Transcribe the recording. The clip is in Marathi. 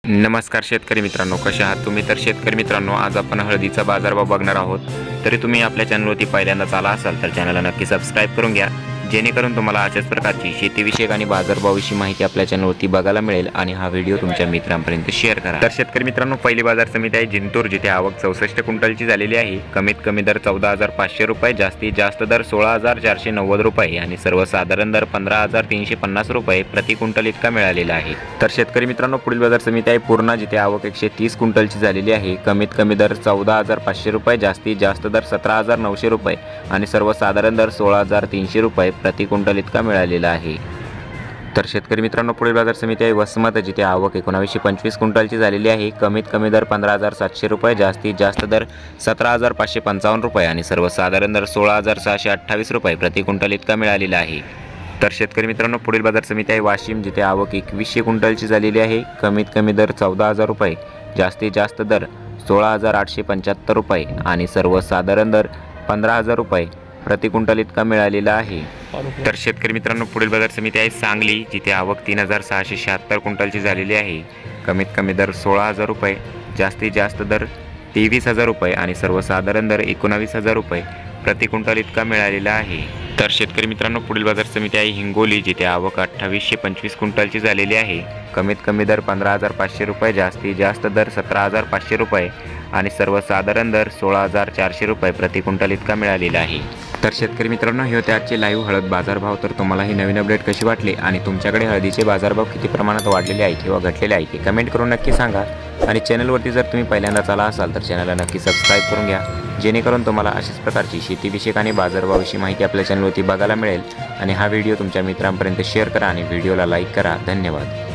नमस्कार शेतकरी मित्रांनो, कसे आहात तुम्ही? तर शेतकरी मित्रांनो, आज आपण हळदीचा बाजारभाव बघणार आहोत। तरी तुम्ही आपल्या चॅनलवरती पहिल्यांदाच आला असाल तर चॅनलला नक्की सबस्क्राइब करून घ्या, जेणेकरून तुम्हाला अशाच प्रकारची शेतीविषयक आणि बाजारभावाविषयी माहिती आपल्या चॅनलवरती बघायला मिळेल आणि हा व्हिडिओ तुमच्या मित्रांपर्यंत शेअर करा। तर शेतकरी मित्रांनो, पहिली बाजार समिती आहे जिंतूर, जिथे आवक 64 क्विंटलची झालेली आहे। कमीत कमी दर 14,500 रुपये, जास्तीत जास्त दर 16,490 रुपये आणि सर्वसाधारण दर 15,350 रुपये प्रति क्विंटल इतका मिळालेला आहे। तर शेतकरी मित्रांनो, पुढील बाजार समिती आहे पूर्णा, जिथे आवक 130 क्विंटलची झालेली आहे। कमीत कमी दर 14,500 रुपये, जास्तीत जास्त दर 17,900 रुपये आणि सर्वसाधारण दर 16,300 रुपये प्रति क्विंटल इतका मिळालेला आहे। तर शेतकरी मित्रांनो, पुढील बाजार समिती आहे वसमत, जिथे आवक 1925 क्विंटलची झालेली आहे। कमीत कमी दर 15,700 रुपये, जास्तीत जास्त दर 17,555 रुपये आणि सर्वसाधारण दर 16,628 रुपये प्रति क्विंटल इतका मिळालेला आहे। तर शेतकरी मित्रांनो, पुढील बाजार समिती आहे वाशिम, जिथे आवक 2100 क्विंटलची झालेली आहे। कमीत कमी दर 14,000 रुपये, जास्तीत जास्त दर 16,875 रुपये आणि सर्वसाधारण दर 15,000 रुपये प्रति क्विंटल इतका मिळालेला आहे। तर शेतकरी मित्रांनो, पुढील बाजार समिती आहे सांगली, जिथे आवक 3,676 क्विंटलची झालेली आहे। कमीत कमी दर 16,000 रुपये, जास्तीत जास्त दर 23,000 रुपये आणि सर्वसाधारण दर 19,000 रुपये प्रति क्विंटल इतका मिळालेला आहे। तर शेतकरी मित्रांनो, पुढील बाजार समिती आहे हिंगोली, जिथे आवक 2825 क्विंटलची झालेली आहे। कमीत कमी दर 15,500 रुपये, जास्तीत जास्त दर 17,500 रुपये आणि सर्वसाधारण दर 16,400 रुपये प्रति क्विंटल इतका मिळालेला आहे। तर शेतकरी मित्रांनो, हे होते आजचे लाईव्ह हळद बाजारभाव। तर तुम्हाला ही नवीन अपडेट कशी वाटली आणि तुमच्याकडे हळदीचे बाजारभाव किती प्रमाणात वाढलेले आहे किंवा घटलेले आहे ते कमेंट करून नक्की सांगा। आणि चॅनलवरती जर तुम्ही पहिल्यांदाच आला असाल तर चॅनलला नक्की सबस्क्राइब करून घ्या, जेणेकरून तुम्हाला अशाच प्रकारची शेतीविषयक आणि बाजारभावाविषयी माहिती आपल्या चॅनलवरती बघायला मिळेल। आणि हा व्हिडिओ तुमच्या मित्रांपर्यंत शेअर करा आणि व्हिडिओला लाईक करा। धन्यवाद।